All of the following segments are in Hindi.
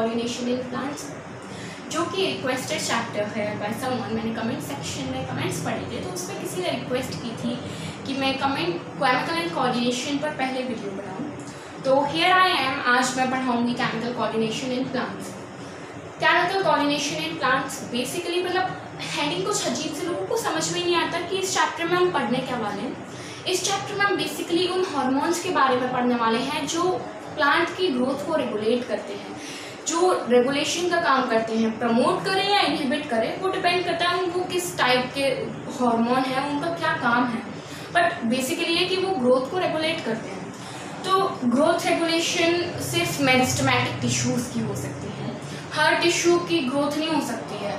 कोऑर्डिनेशन इन प्लांट्स, जो कि रिक्वेस्टेड चैप्टर है बाय समवन। मैंने कमेंट सेक्शन में कमेंट्स पढ़े थे, तो उसमें किसी ने रिक्वेस्ट की थी कि मैं केमिकल एंड कोऑर्डिनेशन पर पहले वीडियो बनाऊँ। तो हियर आई एम, आज मैं पढ़ाऊँगी chemical coordination in plants. Chemical coordination in plants basically मतलब हेडिंग कुछ अजीब से लोगों को समझ में नहीं आता कि इस चैप्टर में हम पढ़ने क्या वाले हैं। इस चैप्टर में हम बेसिकली उन हार्मोन्स के बारे में पढ़ने वाले हैं जो प्लांट की ग्रोथ को रेगुलेट करते हैं, जो रेगुलेशन का काम करते हैं, प्रमोट करें या इनहिबिट करें, वो डिपेंड करता है उनको किस टाइप के हार्मोन है, उनका क्या काम है। बट बेसिकली ये कि वो ग्रोथ को रेगुलेट करते हैं। तो ग्रोथ रेगुलेशन सिर्फ मेरिस्टेमेटिक टिश्यूज़ की हो सकती है, हर टिश्यू की ग्रोथ नहीं हो सकती है।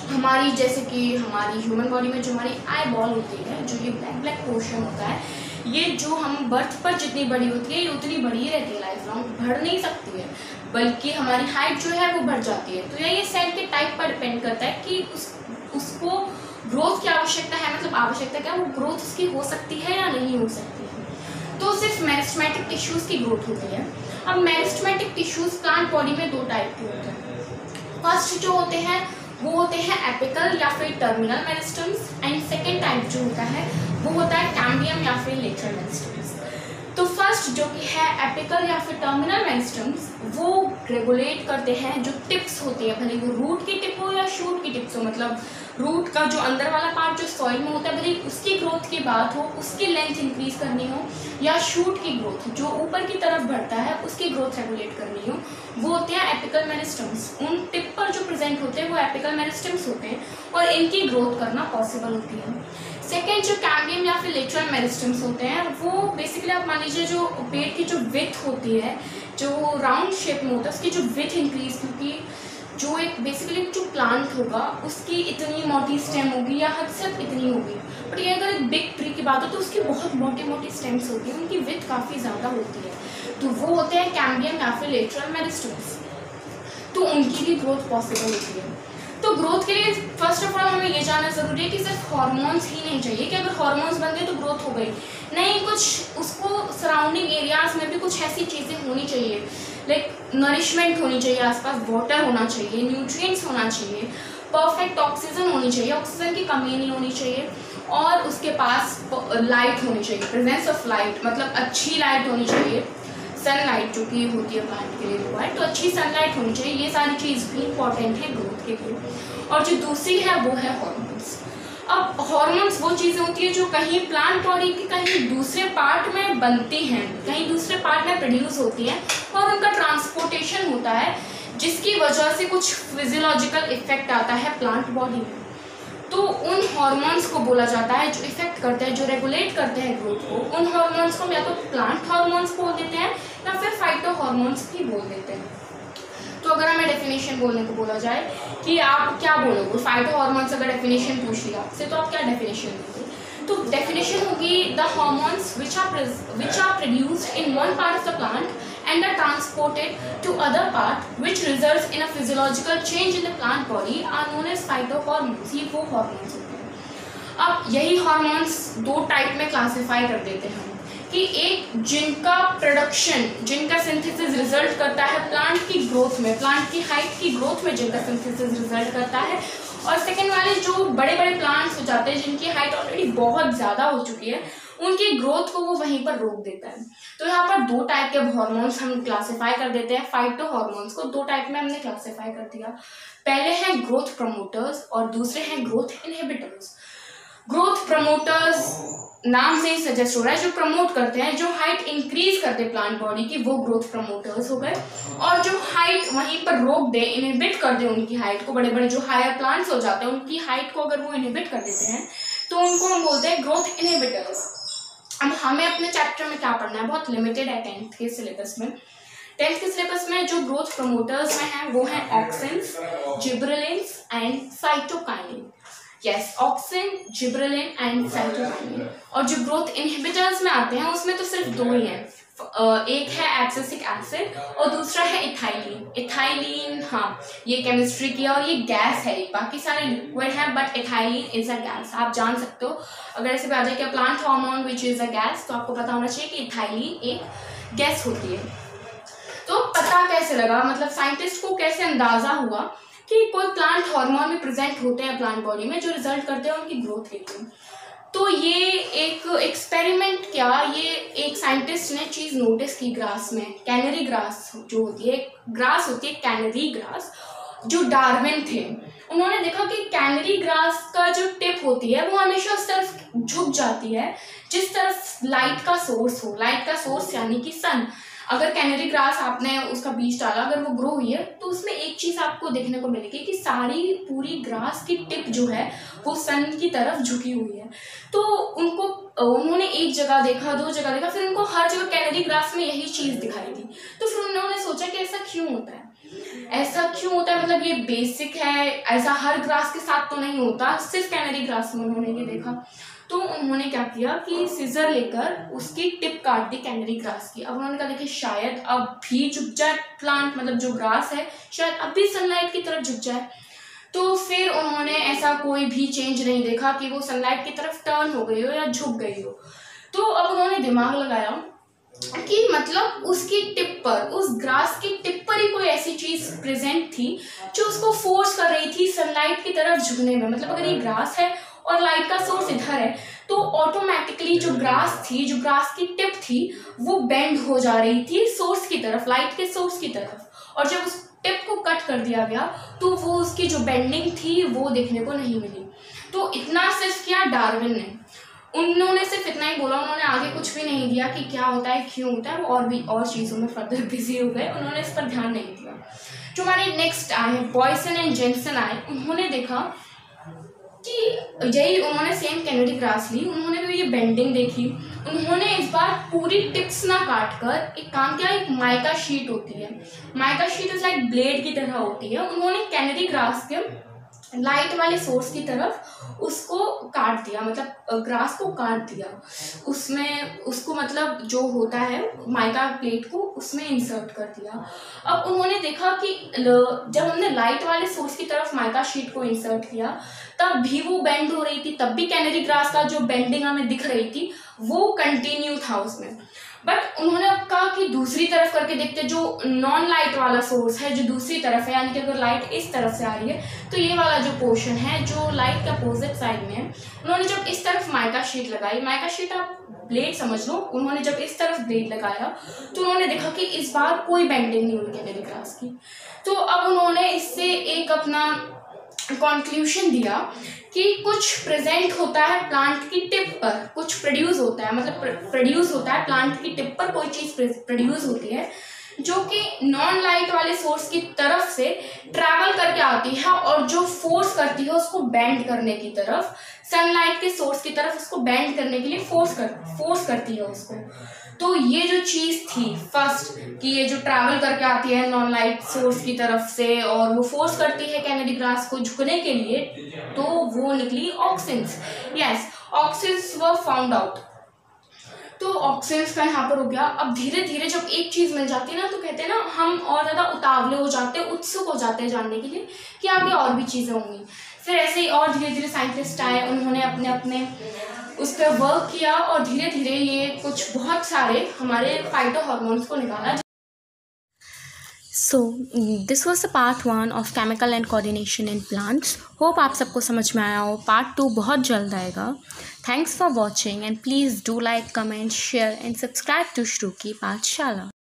हमारी जैसे कि हमारी ह्यूमन बॉडी में जो हमारी आई बॉल होती है, जो ये ब्लैक ब्लैक पोर्शन होता है, ये जो हम बर्थ पर जितनी बड़ी होती है ये उतनी बड़ी ही रहती है, लाइफ लॉन्ग बढ़ नहीं सकती है, बल्कि हमारी हाइट जो है वो बढ़ जाती है। तो ये सेल के टाइप पर डिपेंड करता है कि उसको ग्रोथ की आवश्यकता है, मतलब आवश्यकता क्या, वो ग्रोथ उसकी हो सकती है या नहीं हो सकती है। तो सिर्फ मेरिस्टेमेटिक टिश्यूज़ की ग्रोथ होती है। अब मेरिस्टेमेटिक टिश्यूज़ प्लांट बॉडी में दो टाइप के होते हैं। फर्स्ट जो होते हैं वो होते हैं एपिकल या फिर terminal meristems, and second type जो होता है वो होता है कैम्बियम या फिर लेटरल मेरिस्टम्स। तो फर्स्ट जो कि है एपिकल या फिर टर्मिनल मेरिस्टम्स, वो रेगुलेट करते हैं जो टिप्स होती है, भले वो रूट की टिप हो या शूट की टिप्स हो, मतलब रूट का जो अंदर वाला पार्ट जो सॉइल में होता है, भले उसकी ग्रोथ की बात हो, उसकी लेंथ इंक्रीज करनी हो, या शूट की ग्रोथ जो ऊपर की तरफ बढ़ता है उसकी ग्रोथ रेगुलेट करनी हो, वो होते हैं एपिकल मेरिस्टम्स। उन टिप पर जो प्रेजेंट होते हैं वो एपिकल मेरिस्टम्स होते हैं और इनकी ग्रोथ करना पॉसिबल होती है। सेकेंड जो कैम्बियम या फिर लेटरल मेरिस्टम्स होते हैं, वो बेसिकली आप मान लीजिए जो पेड़ की जो विड्थ होती है, जो राउंड शेप में होता है, उसकी जो विड्थ इंक्रीज, क्योंकि जो एक बेसिकली जो प्लांट होगा उसकी इतनी मोटी स्टेम होगी या हद से इतनी होगी, बट ये अगर एक बिग ट्री की बात हो तो उसकी बहुत मोटी मोटी स्टेम्स होती हैं, उनकी विड्थ काफ़ी ज़्यादा होती है, तो वो होते हैं कैम्बियम या फिर लेटरल मेरिस्टम्स। तो उनकी भी ग्रोथ पॉसिबल होती है। तो ग्रोथ के लिए फर्स्ट ऑफ ऑल हमें ये जानना ज़रूरी है कि सिर्फ हार्मोन्स ही नहीं चाहिए कि अगर हार्मोन्स बन गए तो ग्रोथ हो गई, नहीं, कुछ उसको सराउंडिंग एरियाज में भी कुछ ऐसी चीज़ें होनी चाहिए, लाइक नरिशमेंट होनी चाहिए, आसपास वाटर होना चाहिए, न्यूट्रिएंट्स होना चाहिए, परफेक्ट ऑक्सीजन होनी चाहिए, ऑक्सीजन की कमी नहीं होनी चाहिए, और उसके पास लाइट होनी चाहिए, प्रेजेंस ऑफ लाइट, मतलब अच्छी लाइट होनी चाहिए, सनलाइट जो कि होती है प्लांट के लिए रिक्वायर्ड, तो अच्छी सनलाइट होनी चाहिए। ये सारी चीज़ भी इंपॉर्टेंट है ग्रोथ के लिए। और जो दूसरी है वो है हार्मोन्स। अब हार्मोन्स वो चीज़ें होती है जो कहीं प्लांट बॉडी के कहीं दूसरे पार्ट में बनती हैं, कहीं दूसरे पार्ट में प्रोड्यूस होती हैं और उनका ट्रांसपोर्टेशन होता है, जिसकी वजह से कुछ फिजियोलॉजिकल इफेक्ट आता है प्लांट बॉडी में। तो उन हार्मोन्स को बोला जाता है जो इफेक्ट करते हैं, जो रेगुलेट करते हैं ग्रोथ को। उन हार्मोन्स को या तो प्लांट हार्मोन्स बोल देते हैं या फिर फाइटो हार्मोन्स भी बोल देते हैं। तो अगर हमें डेफिनेशन बोलने को बोला जाए कि आप क्या बोलोगे, फाइटो हार्मोन्स अगर डेफिनेशन पूछ लिया आपसे तो आप क्या डेफिनेशन दोगे? तो डेफिनेशन होगी the hormones which are produced in one part of the plant and are transported to other part which results in a physiological change in the plant body are known as phytohormones। ये वो हार्मोन्स होते हैं। अब यही हार्मोन्स दो टाइप में क्लासिफाई कर देते हैं कि एक जिनका प्रोडक्शन, जिनका सिंथेसिस रिजल्ट करता है प्लांट की ग्रोथ में, प्लांट की हाइट की ग्रोथ में जिनका सिंथेसिस रिजल्ट करता है, और सेकेंड वाले जो बड़े बड़े प्लांट्स हो जाते हैं जिनकी हाइट ऑलरेडी बहुत ज़्यादा हो चुकी है, उनकी ग्रोथ को वो वहीं पर रोक देता है। तो यहाँ पर दो टाइप के हार्मोन्स हम क्लासिफाई कर देते हैं। फाइटो हार्मोन्स को दो टाइप में हमने क्लासिफाई कर दिया। पहले हैं ग्रोथ प्रमोटर्स और दूसरे हैं ग्रोथ इनहिबिटर्स। ग्रोथ प्रमोटर्स नाम से ही सजेस्ट हो रहा है, जो प्रमोट करते हैं, जो हाइट इंक्रीज करते प्लांट बॉडी की, वो ग्रोथ प्रमोटर्स हो गए। और जो हाइट वहीं पर रोक दे, इनहिबिट कर दे उनकी हाइट को, बड़े बड़े जो हायर प्लांट्स हो जाते हैं उनकी हाइट को अगर वो इनहिबिट कर देते हैं तो उनको हम बोलते हैं ग्रोथ इनहिबिटर्स। अब हमें अपने चैप्टर में क्या पढ़ना है, बहुत लिमिटेड है 10th के सिलेबस में। 10th के सिलेबस में जो ग्रोथ प्रमोटर्स में है वो हैं auxins, gibberellins and cytokinin. Yes, auxin, gibberellin and cytokinin. और जो ग्रोथ इनहिबिटर्स में आते हैं उसमें तो सिर्फ दो ही हैं, एक है एब्सिसिक एसिड और दूसरा है इथाइलिन। इथाइलिन, हाँ, ये केमिस्ट्री की है और ये गैस है, बाकी सारे लिक्विड हैं, but ethylene is a gas. आप जान सकते हो अगर ऐसे भी आ जाए कि plant hormone which is a gas, तो आपको पता होना चाहिए कि इथाइलिन एक गैस होती है। तो पता कैसे लगा, मतलब साइंटिस्ट को कैसे अंदाज़ा हुआ कि कोई प्लांट हार्मोन में प्रेजेंट होते हैं प्लांट बॉडी में जो रिजल्ट करते हैं उनकी ग्रोथ रेट में। तो ये एक एक्सपेरिमेंट क्या, ये एक साइंटिस्ट ने चीज़ नोटिस की ग्रास में, कैनरी ग्रास जो होती है, ग्रास होती है कैनरी ग्रास, जो डार्विन थे उन्होंने देखा कि कैनरी ग्रास का जो टिप होती है वो हमेशा उस तरफ झुक जाती है जिस तरफ लाइट का सोर्स हो, लाइट का सोर्स यानी कि सन। अगर कैनरी ग्रास आपने उसका बीज डाला, अगर वो ग्रो हुई है तो उसमें एक चीज़ आपको देखने को मिलेगी कि सारी पूरी ग्रास की टिप जो है वो सन की तरफ झुकी हुई है। तो उन्होंने एक जगह देखा, 2 जगह देखा, फिर उनको हर जगह कैनरी ग्रास में यही चीज़ दिखाई दी। तो फिर उन्होंने सोचा कि ऐसा क्यों होता है, ऐसा क्यों होता है, मतलब ये बेसिक है, ऐसा हर ग्रास के साथ तो नहीं होता, सिर्फ कैनरी ग्रास में उन्होंने ये देखा। तो उन्होंने क्या किया कि सीजर लेकर उसकी टिप काट दी कैनरी ग्रास की। अब उन्होंने कहा देखिए शायद अब भी झुक जाए प्लांट, मतलब जो ग्रास है शायद अब भी सनलाइट की तरफ झुक जाए। तो फिर उन्होंने ऐसा कोई भी चेंज नहीं देखा कि वो सनलाइट की तरफ टर्न हो गई हो या झुक गई हो। तो अब उन्होंने दिमाग लगाया कि मतलब उसकी टिप पर, उस ग्रास की टिप पर ही कोई ऐसी चीज़ प्रेजेंट थी जो उसको फोर्स कर रही थी सनलाइट की तरफ झुकने में। मतलब अगर ये ग्रास है और लाइट का सोर्स इधर है तो ऑटोमेटिकली जो ग्रास थी, जो ग्रास की टिप थी वो बेंड हो जा रही थी सोर्स की तरफ, लाइट के सोर्स की तरफ। और जब उस टिप को कट कर दिया गया तो वो उसकी जो बेंडिंग थी वो देखने को नहीं मिली। तो इतना सिर्फ किया डार्विन ने, उन्होंने सिर्फ इतना ही बोला, उन्होंने आगे कुछ भी नहीं दिया कि क्या होता है, क्यों होता है, वो और भी और चीज़ों में फर्दर बिजी हो गए, उन्होंने इस पर ध्यान नहीं दिया। जो हमारे नेक्स्ट आए बॉयसन एंड जेनसन आए, उन्होंने देखा कि यही उन्होंने सेम कैनरी ग्रास ली, उन्होंने भी ये बेंडिंग देखी। उन्होंने इस बार पूरी टिप्स ना काट कर एक काम किया, एक माइका शीट होती है, mica sheet is like blade की तरह होती है, उन्होंने कैनरी ग्रास के लाइट वाले सोर्स की तरफ उसको काट दिया, मतलब ग्रास को काट दिया, उसमें उसको मतलब जो होता है माइका प्लेट को उसमें इंसर्ट कर दिया। अब उन्होंने देखा कि जब हमने लाइट वाले सोर्स की तरफ माइका शीट को इंसर्ट किया तब भी वो बेंड हो रही थी, तब भी कैनरी ग्रास का जो बेंडिंग हमें दिख रही थी वो कंटिन्यू था उसमें। बट उन्होंने अब कहा कि दूसरी तरफ करके देखते, जो नॉन लाइट वाला सोर्स है जो दूसरी तरफ है, यानी कि अगर लाइट इस तरफ से आ रही है तो ये वाला जो पोर्शन है जो लाइट के अपोजिट साइड में है, उन्होंने जब इस तरफ माइका शीट लगाई, माइका शीट आप ब्लेड समझ लो, उन्होंने जब इस तरफ ब्लेड लगाया तो उन्होंने देखा कि इस बार कोई बेंडिंग नहीं हुई कैनरी ग्रास की। तो अब उन्होंने इससे एक अपना कंक्लूजन दिया कि कुछ प्रेजेंट होता है प्लांट की टिप पर, कुछ प्रोड्यूस होता है, मतलब प्रोड्यूस होता है प्लांट की टिप पर, कोई चीज़ प्रोड्यूस होती है जो कि नॉन लाइट वाले सोर्स की तरफ से ट्रैवल करके आती है और जो फोर्स करती है उसको बेंड करने की तरफ, सनलाइट के सोर्स की तरफ उसको बेंड करने के लिए फोर्स करती है उसको। तो ये जो चीज़ थी फर्स्ट कि ये जो ट्रैवल करके आती है नॉन लाइट सोर्स की तरफ से और वो फोर्स करती है कैनरी ग्रास को झुकने के लिए, तो वो निकली auxins. Yes, auxins were found out. तो ऑक्सिन्स का यहाँ पर हो गया। अब धीरे धीरे जब एक चीज़ मिल जाती है ना तो कहते हैं ना हम और ज़्यादा उतावले हो जाते हैं, उत्सुक हो जाते हैं जानने के लिए कि आगे और भी चीज़ें होंगी। फिर ऐसे ही और धीरे धीरे साइंटिस्ट आए, उन्होंने अपने अपने उस पर वर्क किया और धीरे धीरे ये कुछ बहुत सारे हमारे फाइटो हार्मोन्स को निकाला। So this was the part 1 of chemical and coordination in plants. Hope आप सबको समझ में आया हो। पार्ट 2 बहुत जल्द आएगा। Thanks for watching and please do like, comment, share and subscribe to Shruki पाठशाला।